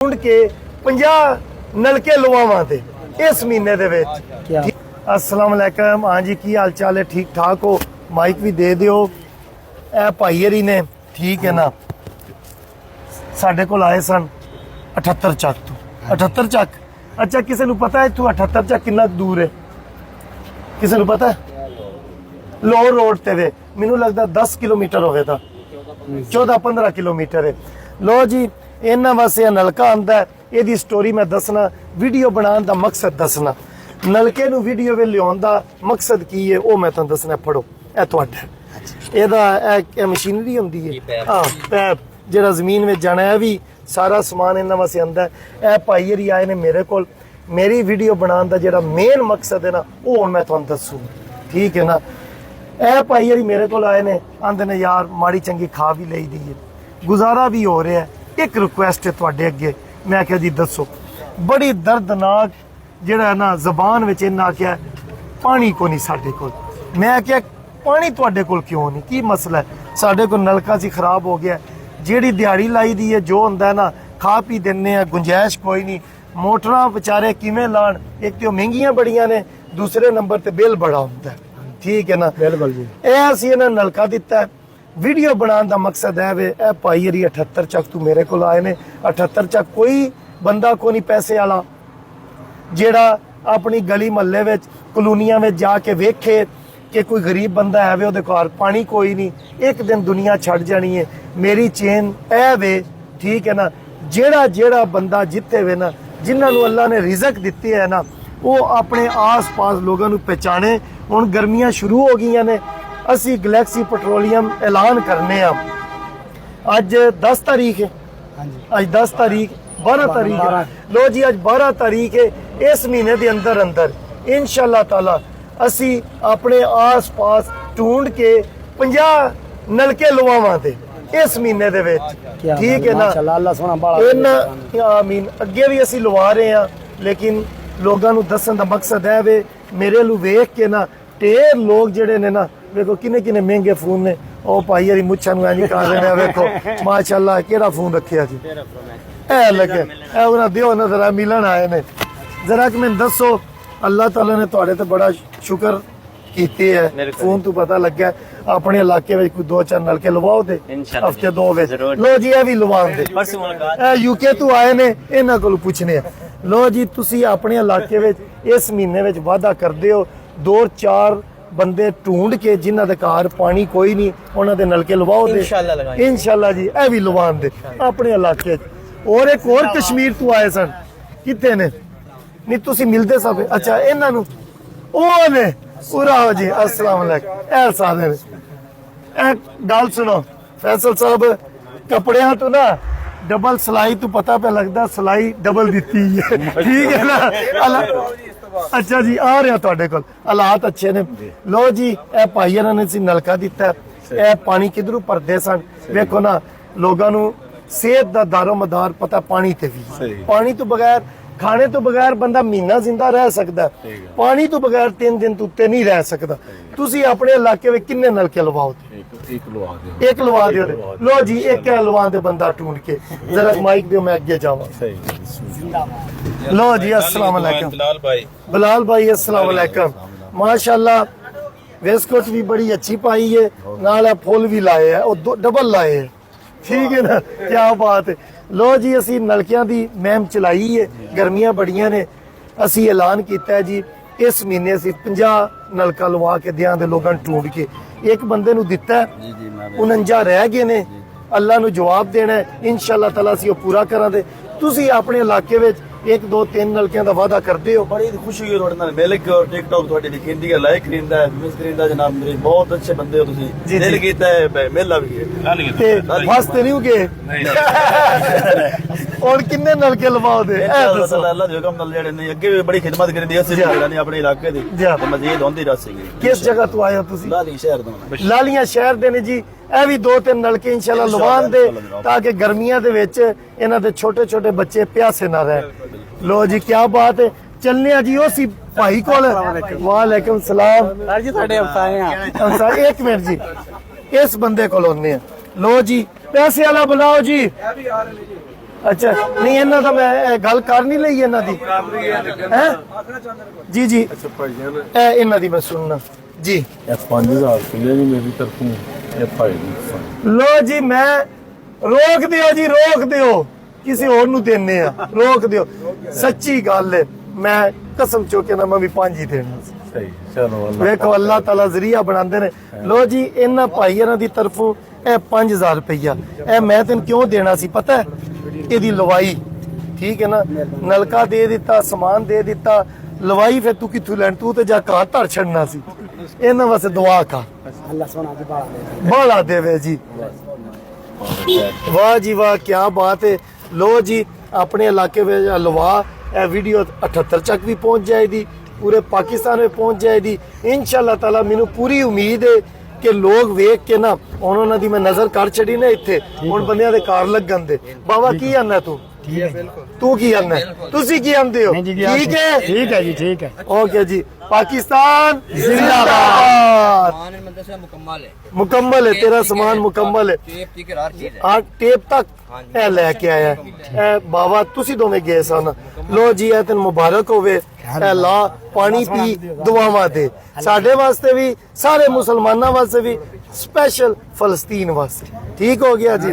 ढूंढ के 50 नलके लवावां ते इस महीने दे विच। अस्सलाम वालेकुम। हाँ जी, की हाल चाल है? ठीक ठाक हो? माइक भी दे दियो। ए भाई हरी ने, ठीक है ना, साडे कोल आए सन 78 ਚੱਕ ਤੋਂ। 78 ਚੱਕ, अच्छा किसी ਨੂੰ पता है इत्थों 78 ਚੱਕ कितना दूर है? किसी ਨੂੰ पता है? लाहौर रोड ते वे मैनू लगता 10 किलोमीटर होवेगा, 14-15 किलोमीटर है। लो जी, इन्हां वास्ते नलका आंदा है, ਇਹਦੀ स्टोरी मैं दसना, वीडियो बनाने का मकसद दसना, नलके नूं वीडियो वे लियाउण दा मकसद की है वो मैं तुहानूं दसना। पढ़ो ए तुहाडा ਇਹਦਾ मशीनरी हुंदी है, हाँ पैप ਜਿਹੜਾ ਜ਼ਮੀਨ ਵਿੱਚ ਜਾਣਾ है, भी सारा समान इन्हां वास्ते आंदा है। ਇਹ ਭਾਈ ਹਰੀ ਆਏ ਨੇ ਮੇਰੇ ਕੋਲ, मेरी वीडियो बनाने का ਜਿਹੜਾ मेन मकसद है ना वो हुण मैं तुहानूं दसूं, ठीक है ना। ਇਹ ਭਾਈ ਹਰੀ ਮੇਰੇ ਕੋਲ ਆਏ ਨੇ, ਆਂਦੇ ਨੇ यार माड़ी चंगी खा भी ਲਈ ਦੀ है, गुजारा भी हो रहा है, एक रिक्वेस्ट है तुहाडे अगे। मैं क्या जी दसो, बड़ी दर्दनाक जिहड़ा ना जबान विच इन्हां आख्या पानी को नहीं साडे कोल। मैं क्या पानी तुहाडे कोल क्यों नहीं, की मसला है? साडे कोल नलका सी खराब हो गया, जिहड़ी दिहाड़ी लाई दी है जो हुंदा है ना खा पी दिन्ने आ, गुंजाइश कोई नहीं। मोटरां बेचारे किवें लाण, एक तो महंगियां बड़ियां ने, दूसरे नंबर ते बिल बड़ा हुंदा है, ठीक है ना। बिल्कुल जी, ਇਹ ਅਸੀਂ ਇਹਨਾਂ नलका दिता है। वीडियो बनाने का मकसद है वे ए भाई हरी 78 ਚੱਕ तू मेरे को आए ने। 78 ਚੱਕ कोई बंदा को नहीं पैसे वाला जेड़ा अपनी गली महल्ले विच कलोनियां में जाके वेखे कि कोई गरीब बंदा है वे, ओहदे घर पानी कोई नहीं, एक दिन दुनिया छड़ जानी है। मेरी चेन ए वे, ठीक है ना। जेड़ा जेड़ा बंदा जिथे वे ना, जिन्हां नूं अल्लाह ने रिजक दिती है ना, वो अपने आस पास लोगों नूं पहचाने। हुण गर्मियां शुरू हो गई ने, असी गैलेक्सी पेट्रोलियम ऐलान करने अज 10 तारीख है, अज 10 तारीख 12 तारीख है। लो जी, अज 12 तारीख है। इस महीने के अंदर अंदर इंशाअल्लाह ताला असी अपने आस पास ढूंढ के 50 नलके लवावां ते इस महीने दे विच, ठीक है ना। आमीन। अगे भी असी लवा रहे हैं, लेकिन लोगों नूं दस्सण दा मकसद है वे मेरे लू वेख के ना ढेर लोग जिहड़े ने ना, देखो किन्ने किन्ने महंगे फोन ने। ओ भाई हरी मुच्छां नूं इंज कर रहे ने, देखो माशाअल्लाह केड़ा फोन रखिया जी, ए लगे ए उन्हां दिओ ना जरा मिलन आए ने। जरा कि मैनूं दसो, अल्लाह ताला ने तुहाडे ते बड़ा शुक्र कीते है, फोन तो पता लग्या अपने इलाके में कोई 2-4 नलके लवाओ दे हफ्ते 2 विच। लो जी, ए भी लवाण दे। ए यूके तो आए ने, इन्हां कोलों पुछने। लो जी, तुसी अपने इलाके विच इस महीने विच वादा करदे हो 2-4 बंदे ढूंढ के जिन्हां दे घर पानी कोई नहीं, उन्हां दे नलके लवाओ दे इंशाअल्लाह जी। ए भी लवाण दे अपने इलाके च। और एक और कश्मीर तो आए सन, किथे ने नहीं तुसी मिलदे सब? अच्छा, इन्हां नूं ओ ने पूरा हो जी। अस्सलाम वालेकुम। ए सादे ने ए गल सुनो फैसल साहब, कपड़ियां तो ना डबल सिलाई तो पता पे लगता सिलाई डबल दी है, ठीक है ना। अच्छा जी, आ रहा तुहाडे कोल, हालात अच्छे ने। लो जी, ए भाई ने सी नलका दिता, ए पानी किधरों भरदे सन, वेखो ना लोगों नूं सेहत दा दारो मदार पता पानी ते भी। पानी तो बगैर, खाने तो बगैर बंदा महीना जिंदा रह सकदा, पानी तो बगैर 3 दिन तो उत्ते नहीं रह सकदा। तुसी अपने इलाके में किन्ने नलके लवाओ? एक लवा दियो। लो जी, एक लवा दे बंदा ढूंढ के। जरा माइक दियो, मैं अगे जावां। लो जी, अस्सलाम वालेकुम बिलाल भाई, अस्सलाम वालेकुम। माशाअल्लाह वेस्टकोट भी बड़ी अच्छी पाई है, नाल फुल भी लाए है, और डबल लाए है, ठीक है ना, क्या बात है। लो जी, असी नलकियां दी मुहिम चलाई है, गर्मियां बड़ियां ने, असी ऐलान किया है जी इस महीने असी 50 नलका लवा के दियां दे लोगों ढूंढ के। एक बंदे नूं दिता है, 49 रह गए ने, अल्लाह नूं जवाब देना है इंशाअल्लाह ताला, असी ओह पूरा करांगे। तुसी अपने इलाके विच 1-2-3 नलकियां दा वादा करदे हो? बड़ी खुशी हुई तुहाडे नाल मिल के, और टिकटॉक तुहाडी लिखिंदी है, लाइक करिंदा है, मिस करिंदा जनाब, मेरे बहुत अच्छे बंदे हो तुसी। दिल कीता है मेला भी ते फस ते नहीं हो गए। और किन्ने नलके लवाओ दे? अल्लाह दे हुकम नाल जेड़े ने अगे भी बड़ी खिदमत करिंदी असी जेड़ा ने अपने इलाके दी, ते मजीद होंदी रसेगी। किस जगह तो आए हो तुसी? लाली शहर तो। लालियां शहर दे ने जी। ਇਹ ਵੀ 2-3 नलके इंशाअल्लाह लवान दे, ताकि गर्मियां दे विच इन्हां दे छोटे छोटे बच्चे प्यासे ना रहे। लो जी, क्या बात है। चलने जी उसी भाई कोल। वालेकुम सलाम जी, साडे हमसाए। एक मिनट जी, इस बंदे कोल होने। लो जी, पैसे वाला बुलाओ जी। ਅੱਛਾ ਨਹੀਂ ਇਹਨਾਂ ਦਾ ਮੈਂ ਇਹ ਗੱਲ ਕਰ ਨਹੀਂ ਲਈ ਇਹਨਾਂ ਦੀ ਹੈ ਜੀ ਜੀ ਅੱਛਾ ਭਾਈਆਂ ਨੇ ਇਹ ਇਹਨਾਂ ਦੀ ਮੈਂ ਸੁਣਨਾ ਜੀ ਇਹ 5000 ਰੁਪਏ ਜੀ ਮੇਰੀ ਤਰਫੋਂ ਇਹ ਭਾਈ ਨੂੰ ਲੋ ਜੀ ਮੈਂ ਰੋਕ ਦਿਓ ਜੀ ਰੋਕ ਦਿਓ ਕਿਸੇ ਹੋਰ ਨੂੰ ਦੇਣੇ ਆ ਰੋਕ ਦਿਓ ਸੱਚੀ ਗੱਲ ਹੈ ਮੈਂ ਕਸਮ ਚੁੱਕ ਕੇ ਨਾ ਮੈਂ ਵੀ 5 ਹੀ ਦੇਣਾ ਸੀ ਸਹੀ ਚਲੋ ਅੱਲਾ ਵੇਖੋ ਅੱਲਾਹ ਤਾਲਾ ਜ਼ਰੀਆ ਬਣਾਉਂਦੇ ਨੇ ਲੋ ਜੀ ਇਹਨਾਂ ਭਾਈਆਂ ਦੀ ਤਰਫੋਂ ਇਹ 5000 ਰੁਪਈਆ ਇਹ ਮੈਂ ਤੈਨੂੰ ਕਿਉਂ ਦੇਣਾ ਸੀ ਪਤਾ ਹੈ ਇਹਦੀ ਲਵਾਈ ਠੀਕ ਹੈ ਨਾ ਨਲਕਾ ਦੇ ਦਿੱਤਾ ਸਮਾਨ ਦੇ ਦਿੱਤਾ ਲਵਾਈ ਫਿਰ ਤੂੰ ਕਿੱਥੋਂ ਲੈਣ ਤੂੰ ਤੇ ਜਾ ਘਰ ਧਰ ਛੱਡਣਾ ਸੀ ਇਹਨਾਂ ਵਾਸਤੇ ਦੁਆ ਕਰ ਅੱਲਾ ਸੋਨਾ ਦੀ ਬਾਲਾ ਦੇਵੇ ਜੀ ਵਾਹ ਜੀ ਵਾਹ ਕੀ ਬਾਤ ਹੈ ਲੋ ਜੀ ਆਪਣੇ ਇਲਾਕੇ ਵਿੱਚ ਲਵਾ ਇਹ ਵੀਡੀਓ 78 ਤੱਕ ਵੀ ਪਹੁੰਚ ਜਾਏਗੀ ਪੂਰੇ ਪਾਕਿस्तान में पहुंच जाएगी इंशाल्लाह ताला मैनू पूरी उम्मीद है कि लोग वेख के ना ਉਹਨਾਂ ਦੀ ਮੈਂ ਨਜ਼ਰ ਕਰ ਛੜੀ ਨਾ ਇੱਥੇ ਹੁਣ ਬੰਦਿਆਂ ਦੇ ਕਾਰ ਲੱਗਣ ਦੇ ਬਾਬਾ ਕੀ ਆਨਾ ਤੂੰ ठीक है बिल्कुल ਤੂੰ ਕੀ ਆਨਾ ਤੁਸੀਂ ਕੀ ਆਂਦੇ ਹੋ ਠੀਕ ਹੈ ठीक है जी ठीक है ओके जी पाकिस्तान जिंदाबाद सामान मदरसा मुकम्मल है मुकम्मल है तेरा सामान मुकम्मल है टेप टिकर हर चीज है ਆ ਟੇਪ ਤੱਕ ਇਹ ਲੈ ਕੇ ਆਇਆ ਇਹ ਬਾਬਾ ਤੁਸੀਂ ਦੋਵੇਂ ਗਏ ਸਨ ਲੋ ਜੀ ਇਹ ਤੈਨੂੰ ਮੁਬਾਰਕ ਹੋਵੇ ਇਹ ਲਾ ਪਾਣੀ ਪੀ ਦੁਆਵਾਂ ਦੇ ਸਾਡੇ ਵਾਸਤੇ ਵੀ ਸਾਰੇ ਮੁਸਲਮਾਨਾਂ ਵਾਸਤੇ ਵੀ ਸਪੈਸ਼ਲ ਫਲਸਤੀਨ ਵਾਸਤੇ ਠੀਕ ਹੋ ਗਿਆ ਜੀ